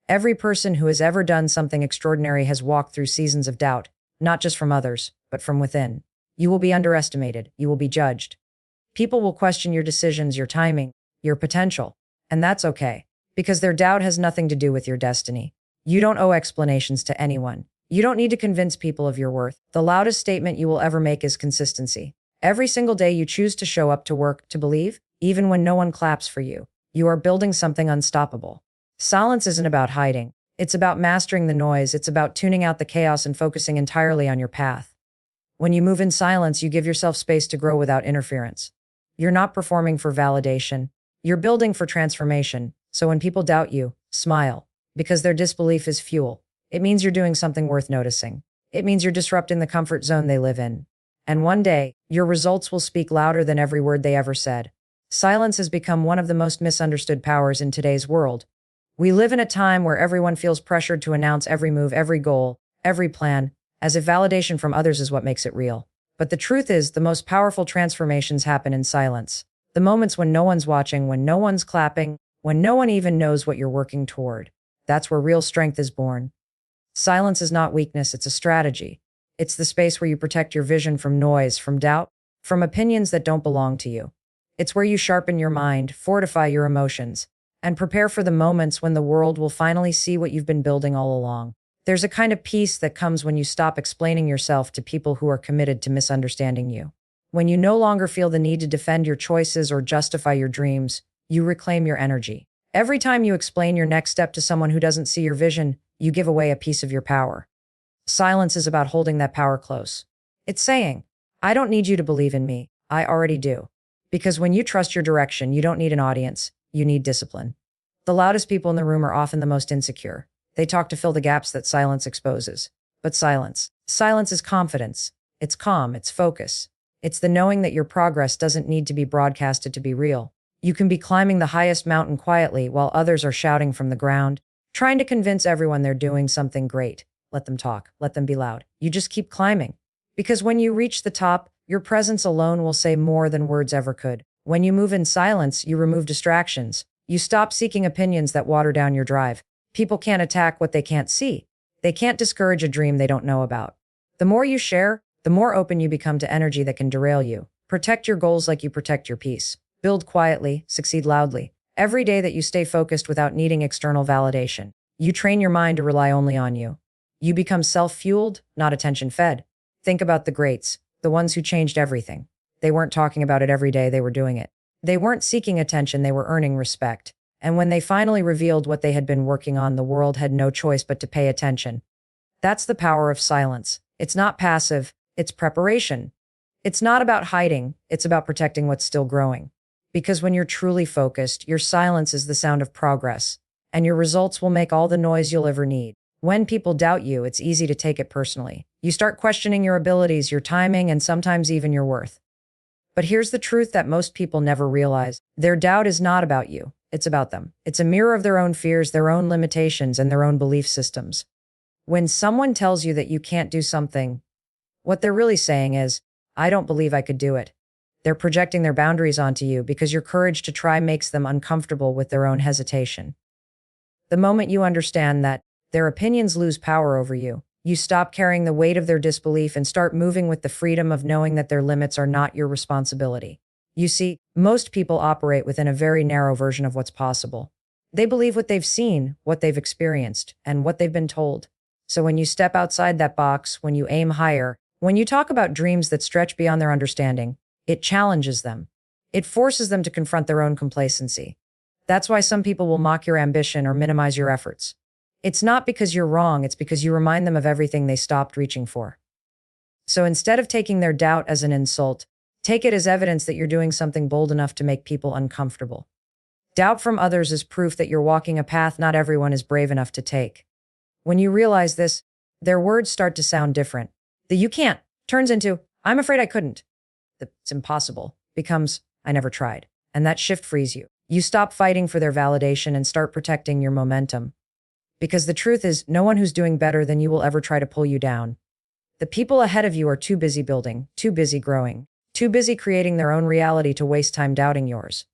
Every person who has ever done something extraordinary has walked through seasons of doubt, not just from others, but from within. You will be underestimated. You will be judged. People will question your decisions, your timing, your potential. And that's okay, because their doubt has nothing to do with your destiny. You don't owe explanations to anyone. You don't need to convince people of your worth. The loudest statement you will ever make is consistency. Every single day you choose to show up to work, to believe, even when no one claps for you, you are building something unstoppable. Silence isn't about hiding. It's about mastering the noise. It's about tuning out the chaos and focusing entirely on your path. When you move in silence, you give yourself space to grow without interference. You're not performing for validation. You're building for transformation. So when people doubt you, smile, because their disbelief is fuel. It means you're doing something worth noticing. It means you're disrupting the comfort zone they live in. And one day, your results will speak louder than every word they ever said. Silence has become one of the most misunderstood powers in today's world. We live in a time where everyone feels pressured to announce every move, every goal, every plan, as if validation from others is what makes it real. But the truth is, the most powerful transformations happen in silence. The moments when no one's watching, when no one's clapping, when no one even knows what you're working toward. That's where real strength is born. Silence is not weakness, it's a strategy. It's the space where you protect your vision from noise, from doubt, from opinions that don't belong to you. It's where you sharpen your mind, fortify your emotions, and prepare for the moments when the world will finally see what you've been building all along. There's a kind of peace that comes when you stop explaining yourself to people who are committed to misunderstanding you. When you no longer feel the need to defend your choices or justify your dreams, you reclaim your energy. Every time you explain your next step to someone who doesn't see your vision, you give away a piece of your power. Silence is about holding that power close. It's saying, I don't need you to believe in me. I already do. Because when you trust your direction, you don't need an audience. You need discipline. The loudest people in the room are often the most insecure. They talk to fill the gaps that silence exposes. But silence is confidence. It's calm. It's focus. It's the knowing that your progress doesn't need to be broadcasted to be real. You can be climbing the highest mountain quietly while others are shouting from the ground, trying to convince everyone they're doing something great. Let them talk. Let them be loud. You just keep climbing. Because when you reach the top, your presence alone will say more than words ever could. When you move in silence, you remove distractions. You stop seeking opinions that water down your drive. People can't attack what they can't see. They can't discourage a dream they don't know about. The more you share, the more open you become to energy that can derail you. Protect your goals like you protect your peace. Build quietly, succeed loudly. Every day that you stay focused without needing external validation, you train your mind to rely only on you. You become self-fueled, not attention-fed. Think about the greats, the ones who changed everything. They weren't talking about it every day, they were doing it. They weren't seeking attention, they were earning respect. And when they finally revealed what they had been working on, the world had no choice but to pay attention. That's the power of silence. It's not passive, it's preparation. It's not about hiding, it's about protecting what's still growing. Because when you're truly focused, your silence is the sound of progress, and your results will make all the noise you'll ever need. When people doubt you, it's easy to take it personally. You start questioning your abilities, your timing, and sometimes even your worth. But here's the truth that most people never realize. Their doubt is not about you. It's about them. It's a mirror of their own fears, their own limitations, and their own belief systems. When someone tells you that you can't do something, what they're really saying is, I don't believe I could do it. They're projecting their boundaries onto you because your courage to try makes them uncomfortable with their own hesitation. The moment you understand that, their opinions lose power over you. You stop carrying the weight of their disbelief and start moving with the freedom of knowing that their limits are not your responsibility. You see, most people operate within a very narrow version of what's possible. They believe what they've seen, what they've experienced, and what they've been told. So when you step outside that box, when you aim higher, when you talk about dreams that stretch beyond their understanding, it challenges them. It forces them to confront their own complacency. That's why some people will mock your ambition or minimize your efforts. It's not because you're wrong, it's because you remind them of everything they stopped reaching for. So instead of taking their doubt as an insult, take it as evidence that you're doing something bold enough to make people uncomfortable. Doubt from others is proof that you're walking a path not everyone is brave enough to take. When you realize this, their words start to sound different. The "you can't" turns into "I'm afraid I couldn't." The "it's impossible" becomes "I never tried." And that shift frees you. You stop fighting for their validation and start protecting your momentum. Because the truth is, no one who's doing better than you will ever try to pull you down. The people ahead of you are too busy building, too busy growing, too busy creating their own reality to waste time doubting yours.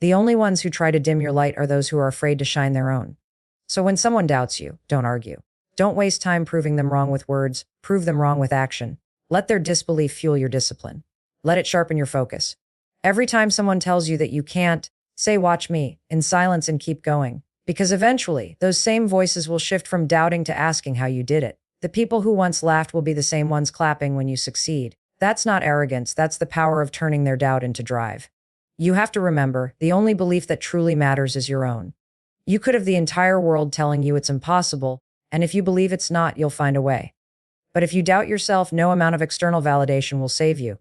The only ones who try to dim your light are those who are afraid to shine their own. So when someone doubts you, don't argue. Don't waste time proving them wrong with words, prove them wrong with action. Let their disbelief fuel your discipline. Let it sharpen your focus. Every time someone tells you that you can't, say, "Watch me," in silence and keep going. Because eventually, those same voices will shift from doubting to asking how you did it. The people who once laughed will be the same ones clapping when you succeed. That's not arrogance, that's the power of turning their doubt into drive. You have to remember, the only belief that truly matters is your own. You could have the entire world telling you it's impossible, and if you believe it's not, you'll find a way. But if you doubt yourself, no amount of external validation will save you.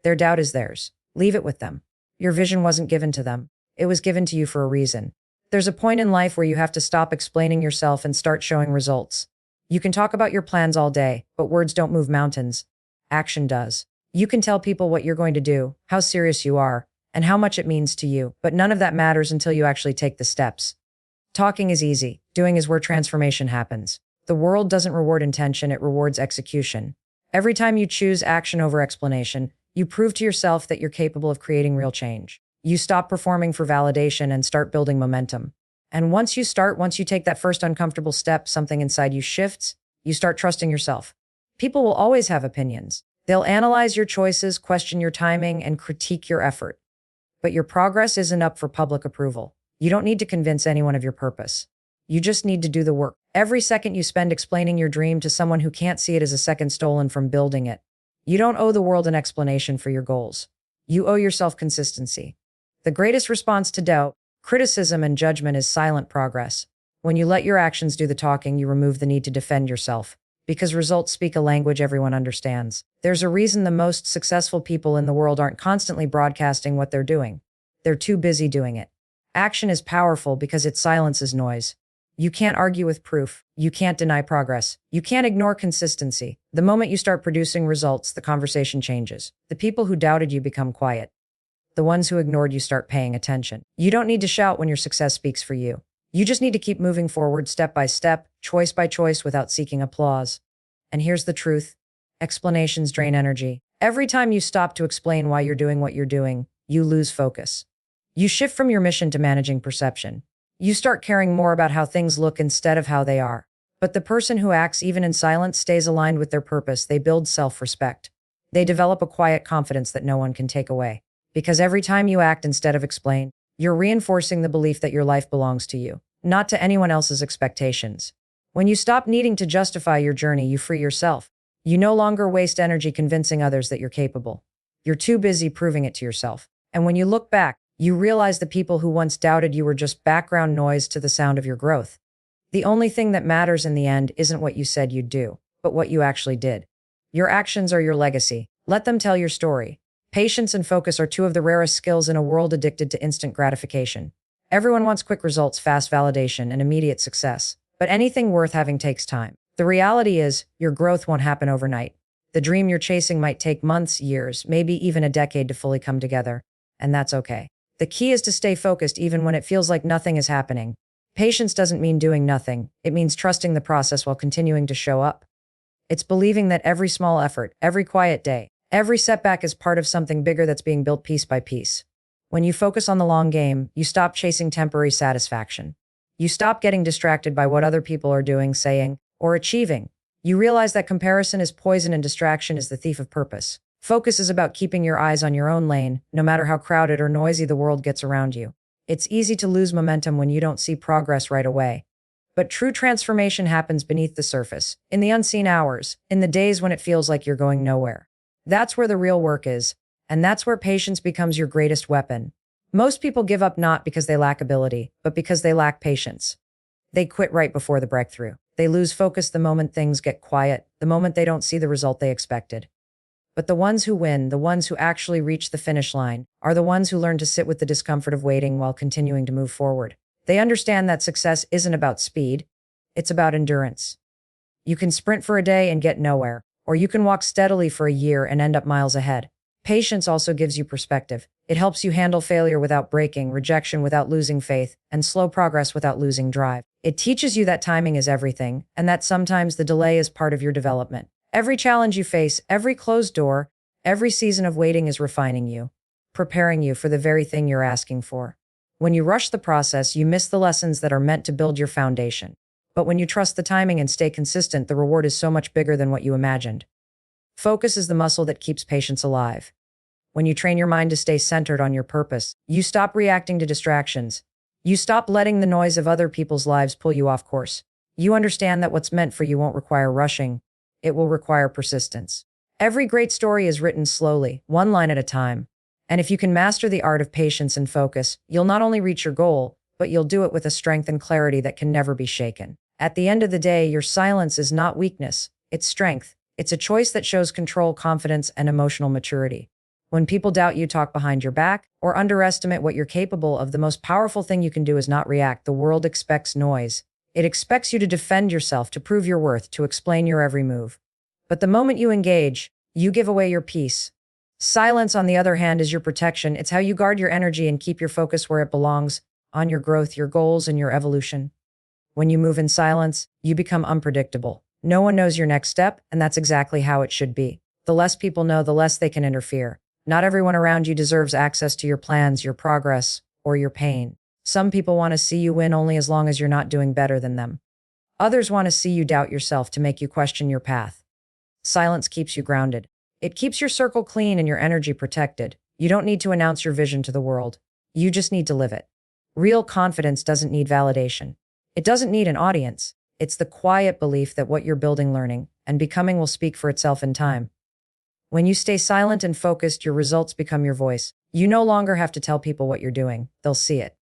Their doubt is theirs. Leave it with them. Your vision wasn't given to them. It was given to you for a reason. There's a point in life where you have to stop explaining yourself and start showing results. You can talk about your plans all day, but words don't move mountains. Action does. You can tell people what you're going to do, how serious you are, and how much it means to you, but none of that matters until you actually take the steps. Talking is easy. Doing is where transformation happens. The world doesn't reward intention, it rewards execution. Every time you choose action over explanation, you prove to yourself that you're capable of creating real change. You stop performing for validation and start building momentum. And once you take that first uncomfortable step, something inside you shifts, you start trusting yourself. People will always have opinions. They'll analyze your choices, question your timing, and critique your effort. But your progress isn't up for public approval. You don't need to convince anyone of your purpose. You just need to do the work. Every second you spend explaining your dream to someone who can't see it is a second stolen from building it. You don't owe the world an explanation for your goals. You owe yourself consistency. The greatest response to doubt, criticism, and judgment is silent progress. When you let your actions do the talking, you remove the need to defend yourself. Because results speak a language everyone understands. There's a reason the most successful people in the world aren't constantly broadcasting what they're doing. They're too busy doing it. Action is powerful because it silences noise. You can't argue with proof. You can't deny progress. You can't ignore consistency. The moment you start producing results, the conversation changes. The people who doubted you become quiet. The ones who ignored you start paying attention. You don't need to shout when your success speaks for you. You just need to keep moving forward step by step, choice by choice, without seeking applause. And here's the truth. Explanations drain energy. Every time you stop to explain why you're doing what you're doing, you lose focus. You shift from your mission to managing perception. You start caring more about how things look instead of how they are. But the person who acts even in silence stays aligned with their purpose. They build self-respect. They develop a quiet confidence that no one can take away. Because every time you act instead of explain, you're reinforcing the belief that your life belongs to you, not to anyone else's expectations. When you stop needing to justify your journey, you free yourself. You no longer waste energy convincing others that you're capable. You're too busy proving it to yourself. And when you look back, you realize the people who once doubted you were just background noise to the sound of your growth. The only thing that matters in the end isn't what you said you'd do, but what you actually did. Your actions are your legacy. Let them tell your story. Patience and focus are two of the rarest skills in a world addicted to instant gratification. Everyone wants quick results, fast validation, and immediate success. But anything worth having takes time. The reality is, your growth won't happen overnight. The dream you're chasing might take months, years, maybe even a decade to fully come together. And that's okay. The key is to stay focused even when it feels like nothing is happening. Patience doesn't mean doing nothing. It means trusting the process while continuing to show up. It's believing that every small effort, every quiet day, every setback is part of something bigger that's being built piece by piece. When you focus on the long game, you stop chasing temporary satisfaction. You stop getting distracted by what other people are doing, saying, or achieving. You realize that comparison is poison and distraction is the thief of purpose. Focus is about keeping your eyes on your own lane, no matter how crowded or noisy the world gets around you. It's easy to lose momentum when you don't see progress right away. But true transformation happens beneath the surface, in the unseen hours, in the days when it feels like you're going nowhere. That's where the real work is, and that's where patience becomes your greatest weapon. Most people give up not because they lack ability, but because they lack patience. They quit right before the breakthrough. They lose focus the moment things get quiet, the moment they don't see the result they expected. But the ones who win, the ones who actually reach the finish line, are the ones who learn to sit with the discomfort of waiting while continuing to move forward. They understand that success isn't about speed, it's about endurance. You can sprint for a day and get nowhere, or you can walk steadily for a year and end up miles ahead. Patience also gives you perspective. It helps you handle failure without breaking, rejection without losing faith, and slow progress without losing drive. It teaches you that timing is everything, and that sometimes the delay is part of your development. Every challenge you face, every closed door, every season of waiting is refining you, preparing you for the very thing you're asking for. When you rush the process, you miss the lessons that are meant to build your foundation. But when you trust the timing and stay consistent, the reward is so much bigger than what you imagined. Focus is the muscle that keeps patience alive. When you train your mind to stay centered on your purpose, you stop reacting to distractions. You stop letting the noise of other people's lives pull you off course. You understand that what's meant for you won't require rushing. It will require persistence. Every great story is written slowly, one line at a time. And if you can master the art of patience and focus, you'll not only reach your goal, but you'll do it with a strength and clarity that can never be shaken. At the end of the day, your silence is not weakness, it's strength. It's a choice that shows control, confidence, and emotional maturity. When people doubt you, talk behind your back, or underestimate what you're capable of, the most powerful thing you can do is not react. The world expects noise. It expects you to defend yourself, to prove your worth, to explain your every move. But the moment you engage, you give away your peace. Silence, on the other hand, is your protection. It's how you guard your energy and keep your focus where it belongs, on your growth, your goals, and your evolution. When you move in silence, you become unpredictable. No one knows your next step, and that's exactly how it should be. The less people know, the less they can interfere. Not everyone around you deserves access to your plans, your progress, or your pain. Some people want to see you win only as long as you're not doing better than them. Others want to see you doubt yourself, to make you question your path. Silence keeps you grounded. It keeps your circle clean and your energy protected. You don't need to announce your vision to the world. You just need to live it. Real confidence doesn't need validation. It doesn't need an audience. It's the quiet belief that what you're building, learning, and becoming will speak for itself in time. When you stay silent and focused, your results become your voice. You no longer have to tell people what you're doing. They'll see it.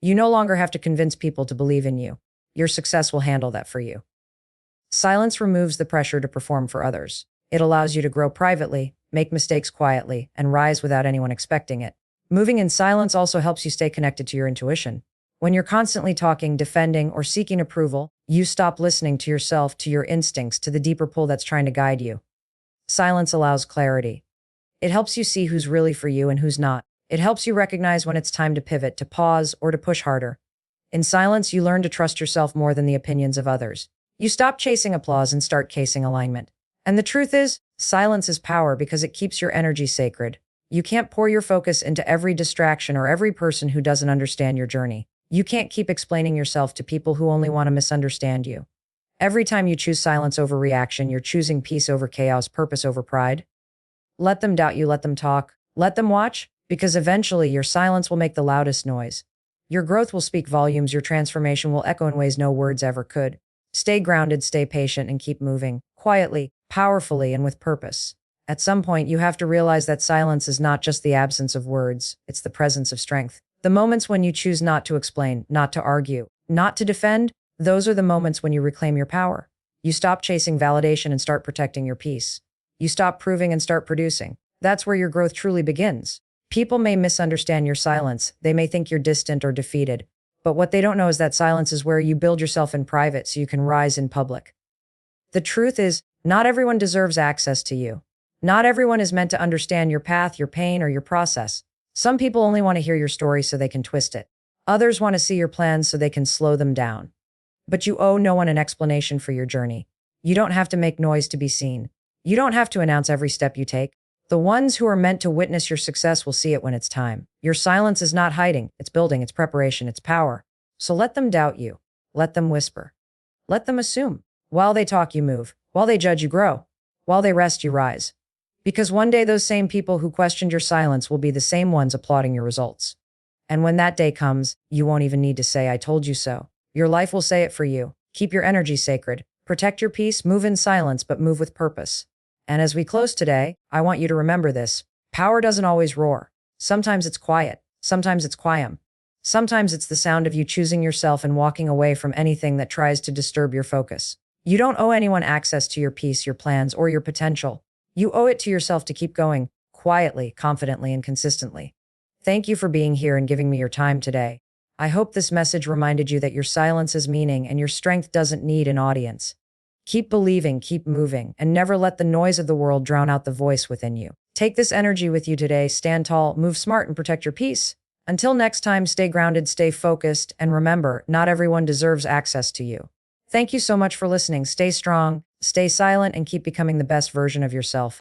You no longer have to convince people to believe in you. Your success will handle that for you. Silence removes the pressure to perform for others. It allows you to grow privately, make mistakes quietly, and rise without anyone expecting it. Moving in silence also helps you stay connected to your intuition. When you're constantly talking, defending, or seeking approval, you stop listening to yourself, to your instincts, to the deeper pull that's trying to guide you. Silence allows clarity. It helps you see who's really for you and who's not. It helps you recognize when it's time to pivot, to pause, or to push harder. In silence, you learn to trust yourself more than the opinions of others. You stop chasing applause and start chasing alignment. And the truth is, silence is power because it keeps your energy sacred. You can't pour your focus into every distraction or every person who doesn't understand your journey. You can't keep explaining yourself to people who only want to misunderstand you. Every time you choose silence over reaction, you're choosing peace over chaos, purpose over pride. Let them doubt you, let them talk, let them watch, because eventually your silence will make the loudest noise. Your growth will speak volumes, your transformation will echo in ways no words ever could. Stay grounded, stay patient, and keep moving, quietly, powerfully, and with purpose. At some point, you have to realize that silence is not just the absence of words, it's the presence of strength. The moments when you choose not to explain, not to argue, not to defend, those are the moments when you reclaim your power. You stop chasing validation and start protecting your peace. You stop proving and start producing. That's where your growth truly begins. People may misunderstand your silence. They may think you're distant or defeated. But what they don't know is that silence is where you build yourself in private so you can rise in public. The truth is, not everyone deserves access to you. Not everyone is meant to understand your path, your pain, or your process. Some people only want to hear your story so they can twist it. Others want to see your plans so they can slow them down. But you owe no one an explanation for your journey. You don't have to make noise to be seen. You don't have to announce every step you take. The ones who are meant to witness your success will see it when it's time. Your silence is not hiding, it's building, it's preparation, it's power. So let them doubt you. Let them whisper. Let them assume. While they talk, you move. While they judge, you grow. While they rest, you rise. Because one day those same people who questioned your silence will be the same ones applauding your results. And when that day comes, you won't even need to say, "I told you so." Your life will say it for you. Keep your energy sacred. Protect your peace, move in silence, but move with purpose. And as we close today, I want you to remember this. Power doesn't always roar. Sometimes it's quiet. Sometimes it's quiet. Sometimes it's the sound of you choosing yourself and walking away from anything that tries to disturb your focus. You don't owe anyone access to your peace, your plans, or your potential. You owe it to yourself to keep going, quietly, confidently, and consistently. Thank you for being here and giving me your time today. I hope this message reminded you that your silence has meaning and your strength doesn't need an audience. Keep believing, keep moving, and never let the noise of the world drown out the voice within you. Take this energy with you today, stand tall, move smart, and protect your peace. Until next time, stay grounded, stay focused, and remember, not everyone deserves access to you. Thank you so much for listening. Stay strong, stay silent, and keep becoming the best version of yourself.